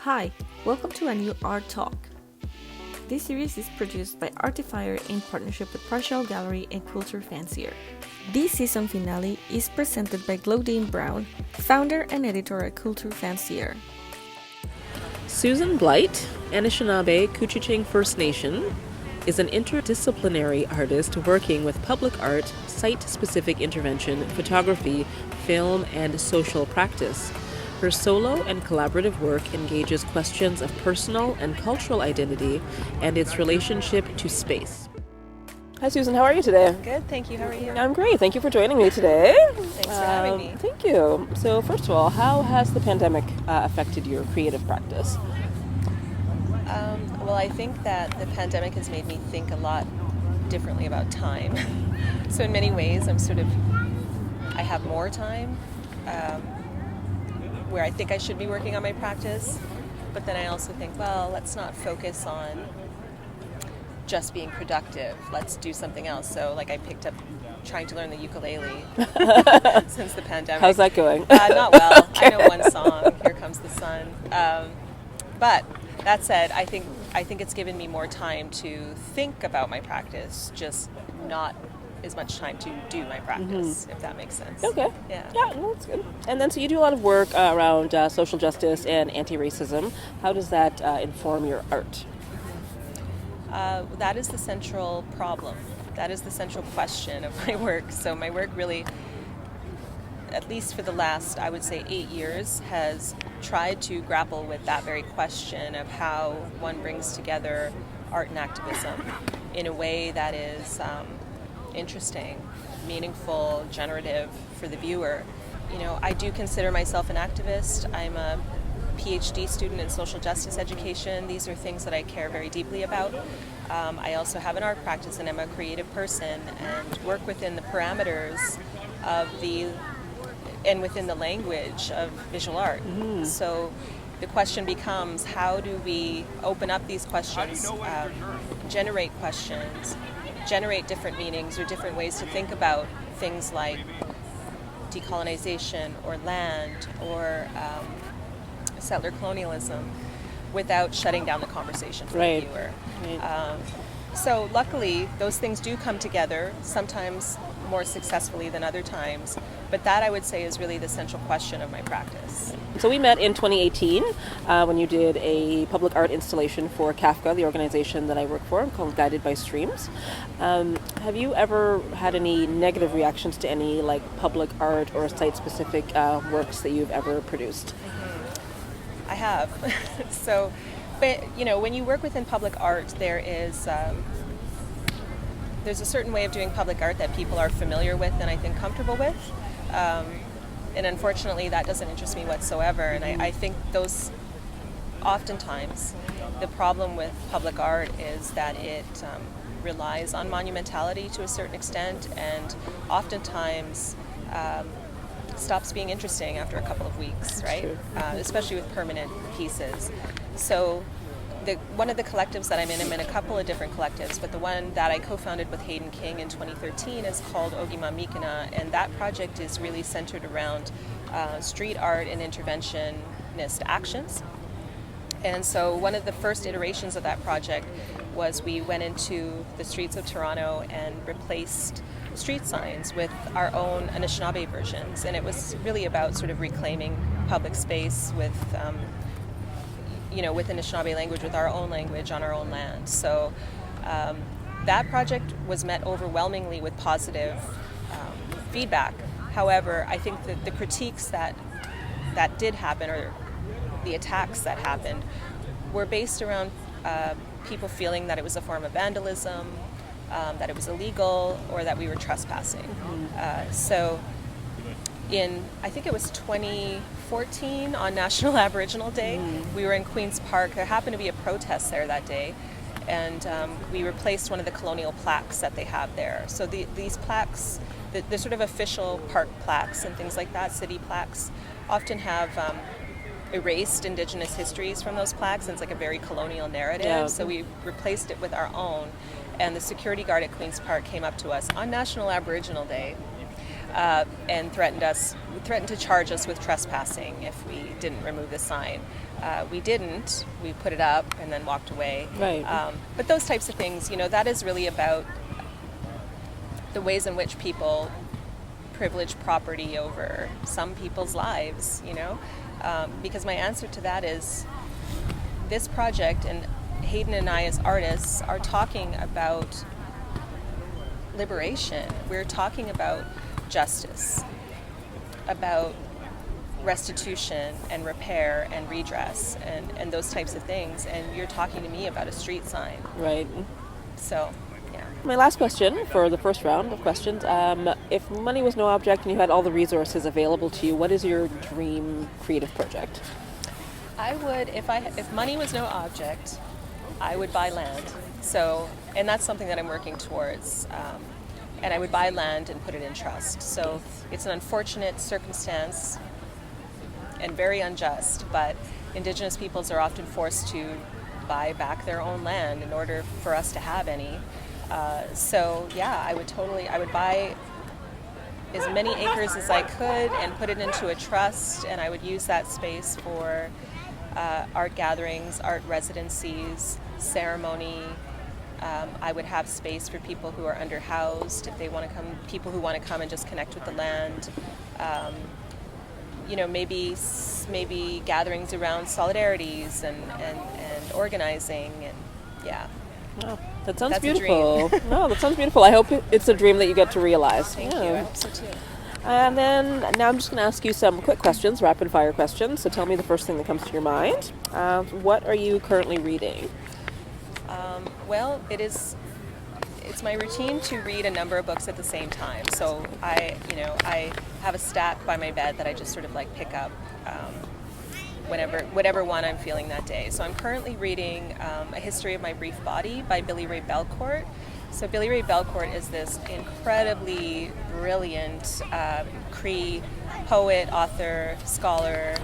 Hi, welcome to a new art talk. This series is produced by Artifier in partnership with Partial and Culture Fancier. This season finale is presented by Glodeane Brown, founder and editor at Culture Fancier. Susan Blight, Anishinaabe, Couchiching First Nation, is an interdisciplinary artist working with public art, site-specific intervention, photography, film, and social practice. Her solo and collaborative work engages questions of personal and cultural identity and its relationship to space. Hi Susan, how are you today? Good, thank you. How are you? I'm great. Thank you for joining me today. Thanks for having me. Thank you. So first of all, how has the pandemic affected your creative practice? Well, I think that the pandemic has made me think a lot differently about time. So in many ways, I have more time where I think I should be working on my practice. But then I also think, well, let's not focus on just being productive. Let's do something else. So like I picked up trying to learn the ukulele since the pandemic. How's that going? Not well. Okay. I know one song, Here Comes the Sun. But that said, I think it's given me more time to think about my practice, just not as much time to do my practice, if that makes sense. Okay. Yeah, no, that's good. And then so you do a lot of work around social justice and anti-racism. How does that inform your art? That is the central problem. That is the central question of my work. So my work really, at least for the last, I would say 8 years, has tried to grapple with that very question of how one brings together art and activism in a way that is interesting, meaningful, generative for the viewer. You know, I do consider myself an activist. I'm a PhD student in social justice education. These are things that I care very deeply about. I also have an art practice and I'm a creative person and work within the parameters of and within the language of visual art. So the question becomes, how do we open up these questions, generate questions, generate different meanings or different ways to think about things like decolonization or land or settler colonialism without shutting down the conversation for the viewer. Right. So luckily, those things do come together, sometimes more successfully than other times, but that I would say is really the central question of my practice. So we met in 2018 when you did a public art installation for Kafka, the organization that I work for, called Guided by Streams. Have you ever had any negative reactions to any public art or site-specific works that you've ever produced? I have. So, but when you work within public art, there's a certain way of doing public art that people are familiar with and I think comfortable with. And unfortunately, that doesn't interest me whatsoever. And I think those, oftentimes, the problem with public art is that it relies on monumentality to a certain extent and oftentimes stops being interesting after a couple of weeks, right? Especially with permanent pieces. So one of the collectives that I'm in a couple of different collectives, but the one that I co-founded with Hayden King in 2013 is called Ogima Mikina, and that project is really centered around street art and interventionist actions. And so one of the first iterations of that project was we went into the streets of Toronto and replaced street signs with our own Anishinaabe versions, and it was really about sort of reclaiming public space with with Anishinaabe language, with our own language on our own land. So that project was met overwhelmingly with positive feedback. However, I think that the critiques that did happen, or the attacks that happened, were based around people feeling that it was a form of vandalism, that it was illegal, or that we were trespassing. So I think it was 2014 on National Aboriginal Day, we were in Queen's Park. There happened to be a protest there that day, and we replaced one of the colonial plaques that they have there. So these plaques, the sort of official park plaques and things like that, city plaques, often have erased Indigenous histories from those plaques, and it's like a very colonial narrative. Yeah. So we replaced it with our own, and the security guard at Queen's Park came up to us on National Aboriginal Day and threatened to charge us with trespassing if we didn't remove the sign. We didn't. We put it up and then walked away. Right. But those types of things, that is really about the ways in which people privilege property over some people's lives, because my answer to that is this project, and Hayden and I as artists are talking about liberation. We're talking about justice, about restitution and repair and redress and those types of things, and you're talking to me about a street sign. Right. So, yeah. My last question for the first round of questions, if money was no object and you had all the resources available to you, what is your dream creative project? I would, if money was no object, I would buy land. So, and that's something that I'm working towards. And I would buy land and put it in trust. So it's an unfortunate circumstance and very unjust, but Indigenous peoples are often forced to buy back their own land in order for us to have any. So yeah, I would buy as many acres as I could and put it into a trust, and I would use that space for art gatherings, art residencies, ceremony. I would have space for people who are underhoused, if they want to come, people who want to come and just connect with the land. Maybe gatherings around solidarities and organizing, and yeah. Oh, that sounds That's beautiful. No, that sounds beautiful. I hope it's a dream that you get to realize. Thank you. I hope so too. And then now I'm just going to ask you some quick questions, rapid fire questions. So tell me the first thing that comes to your mind. What are you currently reading? Well, it's my routine to read a number of books at the same time. So I have a stack by my bed that I just sort of like pick up whatever one I'm feeling that day. So I'm currently reading A History of My Brief Body by Billy Ray Belcourt. So Billy Ray Belcourt is this incredibly brilliant Cree poet, author, scholar.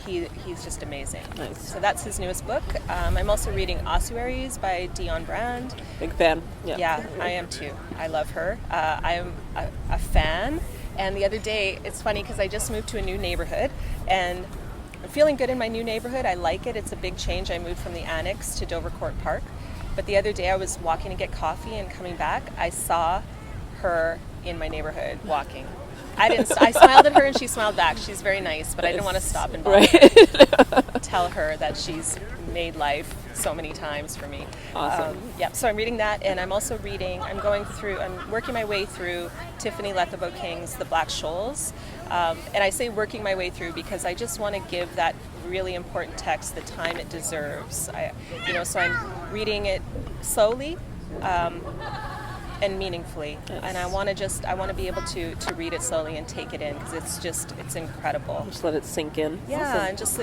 He's just amazing. Nice. So that's his newest book. I'm also reading Ossuaries by Glodeane Brown. Big fan. Yeah, I am too. I love her. I am a fan. And the other day, it's funny because I just moved to a new neighborhood, and I'm feeling good in my new neighborhood. I like it. It's a big change. I moved from the Annex to Dovercourt Park. But the other day I was walking to get coffee, and coming back, I saw her in my neighborhood walking. I smiled at her and she smiled back. She's very nice, but I didn't want to stop and bother tell her that she's made life so many times for me. Awesome. So I'm reading that, and I'm also I'm working my way through Tiffany Lethabo King's The Black Shoals. And I say working my way through because I just want to give that really important text the time it deserves. So I'm reading it slowly. And meaningfully, yes. And I want to be able to read it slowly and take it in because it's incredible. Just let it sink in. Yeah, awesome. and just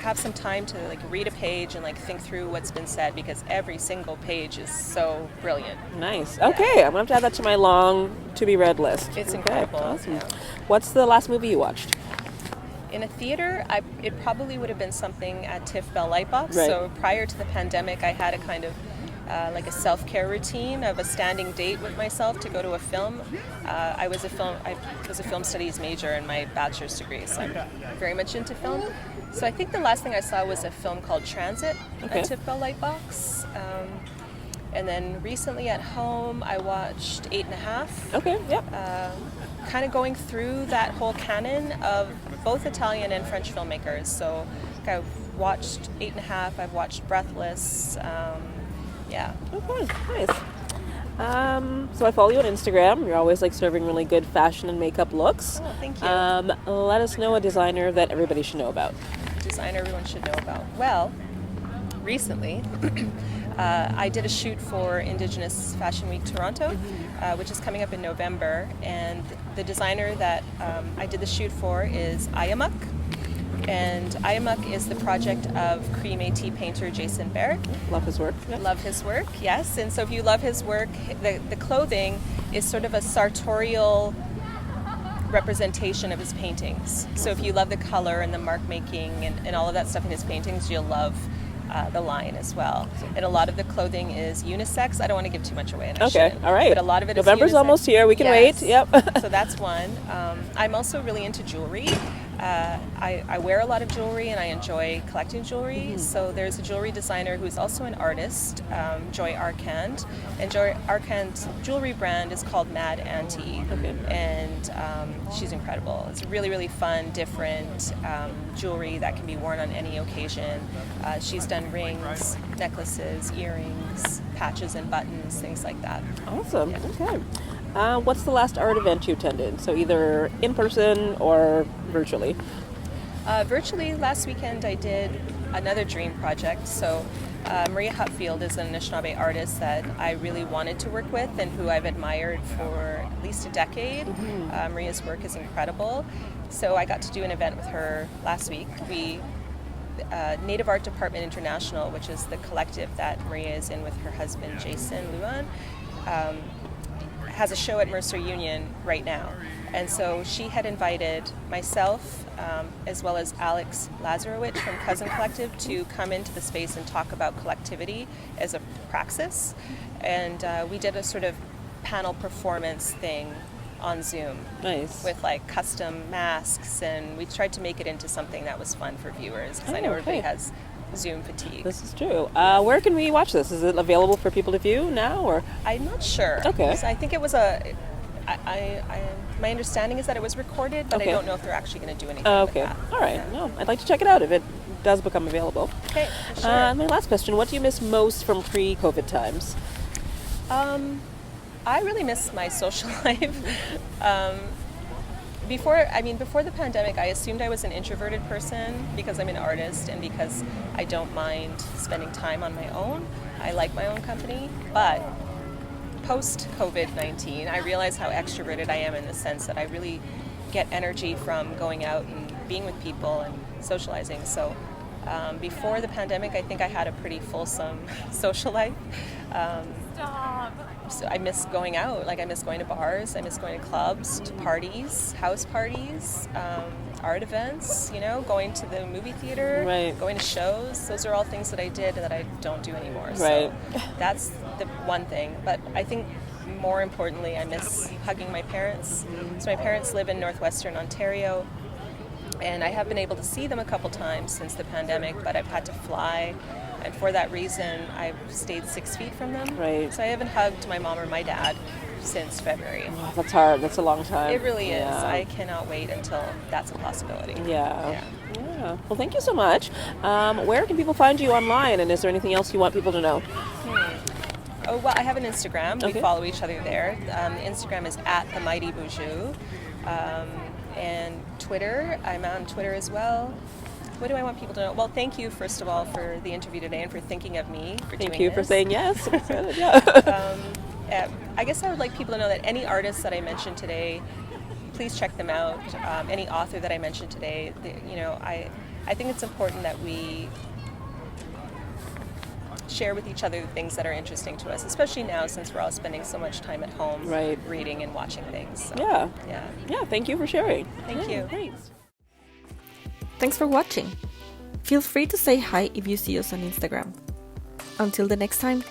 have some time to read a page and think through what's been said because every single page is so brilliant. Nice. Okay, I'm gonna have to add that to my long to be read list. It's incredible. Awesome. Yeah. What's the last movie you watched? In a theater, it probably would have been something at TIFF Bell Lightbox. Right. So prior to the pandemic, I had a kind of a self-care routine of a standing date with myself to go to a film. I was a film studies major in my bachelor's degree, so I'm very much into film. So I think the last thing I saw was a film called Transit at TIFF Bell Lightbox. And then recently at home, I watched 8½. Okay, yep. Kind of going through that whole canon of both Italian and French filmmakers. So I've watched 8½, I've watched Breathless. Yeah. Okay, nice. So I follow you on Instagram. You're always serving really good fashion and makeup looks. Oh, thank you. Let us know a designer that everybody should know about. Designer everyone should know about. Well, recently, I did a shoot for Indigenous Fashion Week Toronto, which is coming up in November, and the designer that I did the shoot for is Ayamuk. And Ayamuk is the project of Cree Métis painter Jason Baird. Love his work. Yep. Love his work, yes. And so if you love his work, the clothing is sort of a sartorial representation of his paintings. So if you love the color and the mark making and all of that stuff in his paintings, you'll love the line as well. And a lot of the clothing is unisex. I don't want to give too much away. Okay, all right. But a lot of it November's is unisex. Almost here. We can wait. Yep. So that's one. I'm also really into jewelry. I wear a lot of jewelry and I enjoy collecting jewelry. So there's a jewelry designer who's also an artist, Joy Arcand. And Joy Arcand's jewelry brand is called Mad Auntie. Okay. And she's incredible. It's really, really fun, different jewelry that can be worn on any occasion. She's done rings, necklaces, earrings, patches and buttons, things like that. Awesome. Yeah. Okay. What's the last art event you attended? So either in person or virtually? Virtually, last weekend I did another dream project. So Maria Hupfield is an Anishinaabe artist that I really wanted to work with and who I've admired for at least a decade. Maria's work is incredible. So I got to do an event with her last week. Native Art Department International, which is the collective that Maria is in with her husband Jason Luan, has a show at Mercer Union right now. And so she had invited myself as well as Alex Lazarowicz from Cousin Collective to come into the space and talk about collectivity as a praxis. And we did a sort of panel performance thing on Zoom. Nice. With like custom masks, and we tried to make it into something that was fun for viewers, because I know everybody has Zoom fatigue. This is true. Where can we watch this? Is it available for people to view now, or? I'm not sure. Okay. I think it was my understanding is that it was recorded, but I don't know if they're actually going to do anything Okay. with that. All right. Yeah. No, I'd like to check it out if it does become available. Okay, sure. My last question, what do you miss most from pre-COVID times? I really miss my social life. Before the pandemic, I assumed I was an introverted person because I'm an artist and because I don't mind spending time on my own. I like my own company. But post-COVID-19, I realize how extroverted I am in the sense that I really get energy from going out and being with people and socializing. So before the pandemic, I think I had a pretty fulsome social life. So I miss going out. Like, I miss going to bars, I miss going to clubs, to parties, house parties, art events, going to the movie theater, going to shows. Those are all things that I did that I don't do anymore. Right. So that's the one thing. But I think more importantly, I miss hugging my parents. So my parents live in northwestern Ontario, and I have been able to see them a couple times since the pandemic, but I've had to fly. And for that reason, I've stayed 6 feet from them. Right. So I haven't hugged my mom or my dad since February. Oh, that's hard. That's a long time. It really is. I cannot wait until that's a possibility. Yeah. Well, thank you so much. Where can people find you online, and is there anything else you want people to know? Oh, well, I have an Instagram. Okay. We follow each other there. Instagram is @themightyboujou. And Twitter, I'm on Twitter as well. What do I want people to know? Well, thank you, first of all, for the interview today and for thinking of me for doing this. Thank you for saying yes. I guess I would like people to know that any artists that I mentioned today, please check them out. Any author that I mentioned today, I think it's important that we share with each other the things that are interesting to us, especially now since we're all spending so much time at home reading and watching things. So, yeah, thank you for sharing. Thank you. Thanks. Thanks for watching. Feel free to say hi if you see us on Instagram. Until the next time.